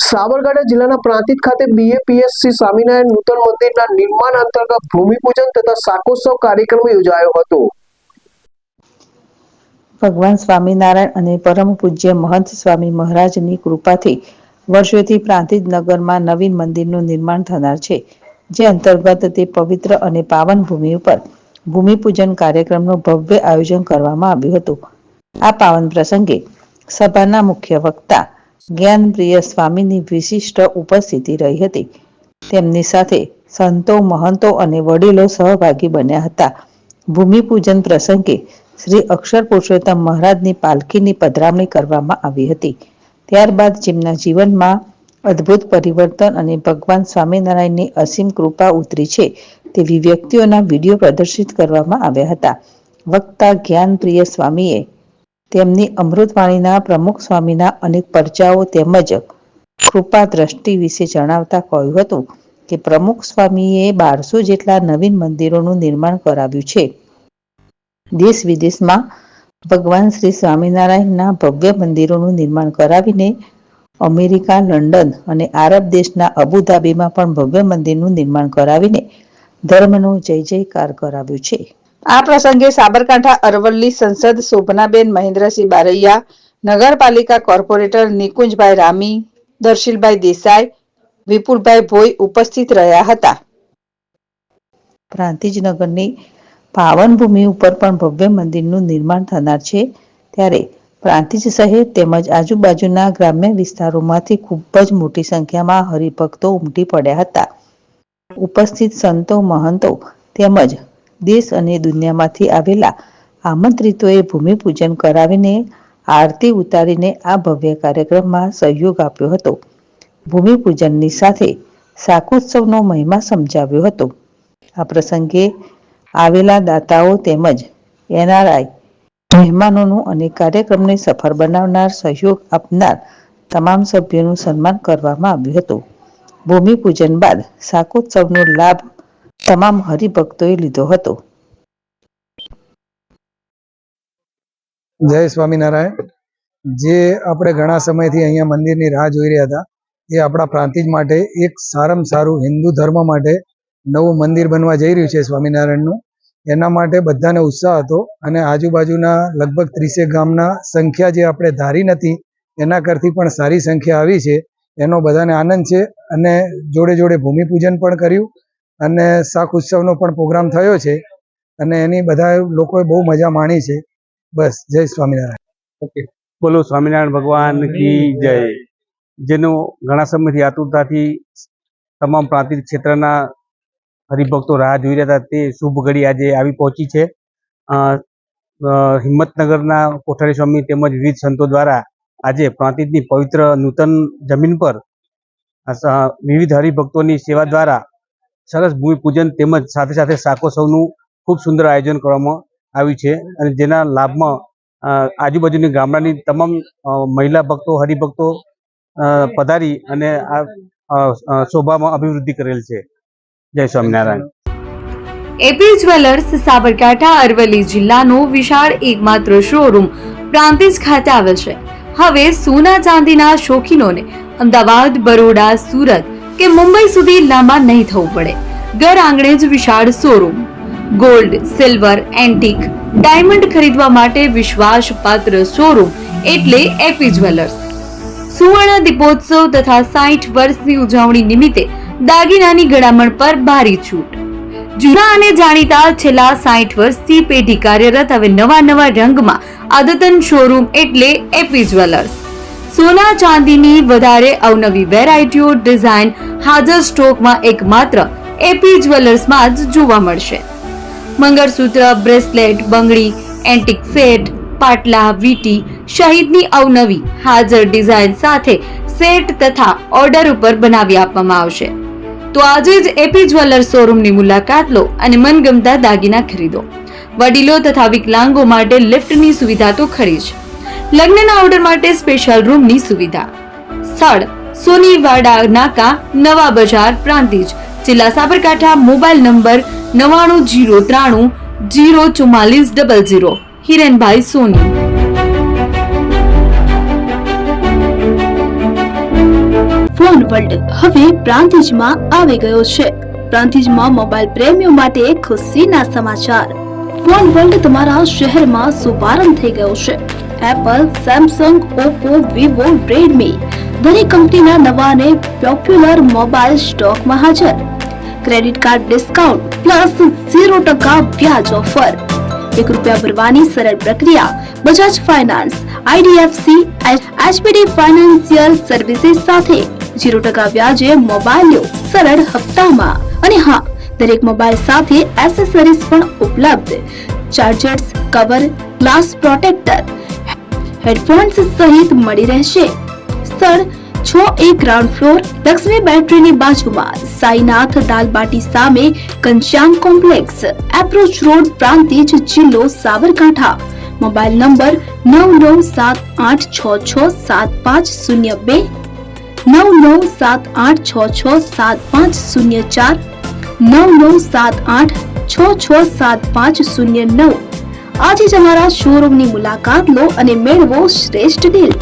સાબરકાંઠા જિલ્લાના પ્રાંતિજ ખાતે બીએપીએસસી સ્વામિનારાયણ નૂતન મંદિરના નિર્માણ અંતર્ગત ભૂમિપૂજન તથા શાકોત્સવ કાર્યક્રમ યોજાયો હતો। ભગવાન સ્વામિનારાયણ અને પરમ પૂજ્ય મહંત સ્વામી મહારાજની કૃપાથી વર્ષોથી પ્રાંતિજ નગરમાં નવીન મંદિરનું નિર્માણ થનાર છે, જે અંતર્ગત તે પવિત્ર અને પાવન ભૂમિ ઉપર ભૂમિપૂજન કાર્યક્રમનું ભવ્ય આયોજન કરવામાં આવ્યું હતું। આ પાવન પ્રસંગે સભાના મુખ્ય વક્તા જ્ઞાનપ્રિય સ્વામીની વિશિષ્ટ ઉપસ્થિતિ રહી હતી। તેમની સાથે સંતો, મહંતો અને વડીલો સહભાગી બન્યા હતા। ભૂમિપૂજન પ્રસંગે શ્રી અક્ષર પુરુષોત્તમ મહારાજની પાલખીની પધરામણી કરવામાં આવી હતી। ત્યારબાદ જેમના જીવનમાં અદ્ભુત પરિવર્તન અને ભગવાન સ્વામિનારાયણની અસીમ કૃપા ઉતરી છે તેવી વ્યક્તિઓના વિડીયો પ્રદર્શિત કરવામાં આવ્યા હતા। વક્તા જ્ઞાનપ્રિય સ્વામીએ તેમની અમૃતવાણીના પ્રમુખ સ્વામીના અનેક પરચાઓ તેમજ કૃપા દ્રષ્ટિ વિશે જણાવતા કહ્યું હતું કે પ્રમુખ સ્વામીએ 1200 જેટલા નવીન મંદિરોનું નિર્માણ કરાવ્યું છે। દેશ વિદેશમાં ભગવાન શ્રી સ્વામિનારાયણના ભવ્ય મંદિરોનું નિર્માણ કરાવીને અમેરિકા, લંડન અને આરબ દેશના અબુધાબીમાં પણ ભવ્ય મંદિરનું નિર્માણ કરાવીને ધર્મનો જય જયકાર કરાવ્યો છે। આ પ્રસંગે સાબરકાંઠા અરવલ્લી સંસદ શોભનાબેન મહેન્દ્રસિંહ બારૈયા, નગરપાલિકા કોર્પોરેટર નિકુંજભાઈ રામી, દર્શીલભાઈ દેસાઈ, વિપુલભાઈ ભોઈ ઉપસ્થિત રહ્યા હતા। પ્રાંતિજ નગરની પાવન ભૂમિ ઉપર પણ ભવ્ય મંદિરનું નિર્માણ થનાર છે, ત્યારે પ્રાંતિજ શહેર તેમજ આજુબાજુના ગ્રામ્ય વિસ્તારોમાંથી ખૂબ જ મોટી સંખ્યામાં હરિભક્તો ઉમટી પડ્યા હતા। ઉપસ્થિત સંતો, મહંતો તેમજ દેશ અને દુનિયામાંથી આવેલા આમંત્રિતોએ ભૂમિપૂજન કરાવીને આરતી ઉતારીને આ ભવ્ય કાર્યક્રમમાં સહયોગ આપ્યો હતો। ભૂમિપૂજનની સાથે શાકોત્સવનો મહિમા સમજાવ્યો હતો। આ પ્રસંગે આવેલા દાતાઓ તેમજ એનઆરઆઈ મહેમાનોનું અને કાર્યક્રમને સફળ બનાવનાર સહયોગ આપનાર તમામ સભ્યોનું સન્માન કરવામાં આવ્યું હતું। ભૂમિપૂજન બાદ શાકોત્સવનો લાભ તમામ હરિભક્તોએ લીધો હતો। જય સ્વામિનારાયણ। જે આપણે ઘણા સમયથી અહીંયા મંદિરની રાહ જોઈ રહ્યા હતા, એ આપણા પ્રાંતિજ માટે એક સારામાં સારું હિન્દુ ધર્મ માટે નવું મંદિર બનવા જઈ રહ્યું છે સ્વામિનારાયણનું। એના માટે બધાને ઉત્સાહ હતો અને આજુબાજુના લગભગ 30 ગામના સંખ્યા જે આપણે ધારી નથી એના કરતી પણ સારી સંખ્યા આવી છે, એનો બધાને આનંદ છે। અને જોડે જોડે ભૂમિપૂજન પણ કર્યું અને શાક ઉત્સવનો પણ પ્રોગ્રામ થયો છે અને એની બધા લોકોએ બહુ મજા માણી છે। બસ, જય સ્વામિનારાયણ। ઓકે, બોલો સ્વામિનારાયણ ભગવાન કી જય। જેનું ઘણા સમયથી આતુરતાથી તમામ પ્રાંતિજ ક્ષેત્રના હરિભક્તો રાહ જોઈ રહ્યા હતા, તે શુભ ઘડી આજે આવી પહોંચી છે। હિંમતનગરના કોઠારી સ્વામી તેમજ વિવિધ સંતો દ્વારા આજે પ્રાંતિજની પવિત્ર નૂતન જમીન પર વિવિધ હરિભક્તોની સેવા દ્વારા સરસ ભૂમિપૂજન તેમજ સાથે સાથે શાકોત્સવનું ખૂબ સુંદર આયોજન કરવામાં આવ્યું છે અને જેના લાભમાં આજુબાજુની ગામડાની તમામ મહિલા ભક્તો, હરિભક્તો પધારી અને આ શોભામાં અભિવૃદ્ધિ કરેલ છે। જય સ્વામિનારાયણ। એપી જ્વેલર્સ સાબરકાંઠા અરવલ્લી જિલ્લાનો વિશાળ એકમાત્ર શોરૂમ પ્રાંતિજ ખાતે આવેલ છે। હવે સોના ચાંદીના શોખીનોને અમદાવાદ, બરોડા, સુરત કે મુંબઈ સુધી લાંબા નહીં થવું પડે। ઘર આંગણે જ વિશાળ showroom. Gold, silver, antique, diamond ખરીદવા માટે વિશ્વાસપાત્ર શોરૂમ એટલે એપી જ્વેલર્સ। સુવર્ણ દીપોત્સવ તથા 60 વર્ષની ઉજવણી નિમિત્તે દાગીનાની ગળામણ પર ભારી છૂટ। જૂના અને જાણીતા છેલ્લા 60 વર્ષથી પેઢી કાર્યરત હવે નવા રંગમાં અદ્યતન શોરૂમ એટલે એપી જ્વેલર્સ। સોના ચાંદીની વધારે અવનવી વેરાયટીઓ, ડિઝાઇન હાજર સ્ટોકમાં એકમાત્ર એપી જ્વેલર્સમાં જ જોવા મળશે। મંગળસૂત્ર, બ્રેસલેટ, બંગડી, એન્ટિક સેટ, પાટલા, વીટી સહિતની અવનવી હાજર ડિઝાઇન સાથે સેટ તથા ઓર્ડર ઉપર બનાવી આપવામાં આવશે। તો આજે જ એપી જ્વેલર્સ શોરૂમની મુલાકાત લો અને મનગમતા દાગીના ખરીદો। વડીલો તથા વિકલાંગો માટે લિફ્ટની સુવિધા તો ખરી જ, લગ્નના ઓર્ડર માટે સ્પેશિયલ રૂમની સુવિધા। સ્થળ સોનીવાડા નાકા, નવા બજાર, પ્રાંતિજ, જિલ્લા Sabarkantha. Mobile number 9903 04400। Hirenbhai Soni. World હવે પ્રાંતિજમાં આવી ગયો છે. પ્રાંતિજમાં મોબાઈલ પ્રેમીઓ માટે ખુશીના સમાચાર. ફોન વર્લ્ડ તમારા શહેરમાં શુભારંભ થઈ ગયો છે. Apple, Samsung, Oppo, Vivo, Redmi દરેક કંપનીના નવા અને પોપ્યુલર મોબાઈલ સ્ટોકમાં હાજર. ક્રેડિટ કાર્ડ ડિસ્કાઉન્ટ પ્લસ 0% વ્યાજ ઓફર. ₹1 ભરવાની સરળ પ્રક્રિયા. Bajaj finance, IDFC, HPD financial services સાથે 0% વ્યાજે મોબાઈલ લો સરળ હપ્તામાં. અને હા, દરેક મોબાઈલ સાથે એસેસરીઝ પણ ઉપલબ્ધ. Chargers, cover, glass protractor, headphones સહિત મળી રહેશે. સ્થળ 6A ગ્રાઉન્ડ ફ્લોર, લક્ષ્મી બેટરીની બાજુમાં, સાઈનાથ દાલબાટી સામે, Ghanshyam complex, approach road, Prantij, જિલ્લો સાબરકાંઠા. Mobile number 9978667502, 9978667504, 9978667509. આજે જ અમારા શોરૂમની મુલાકાત લો અને મેળવો શ્રેષ્ઠ ડીલ.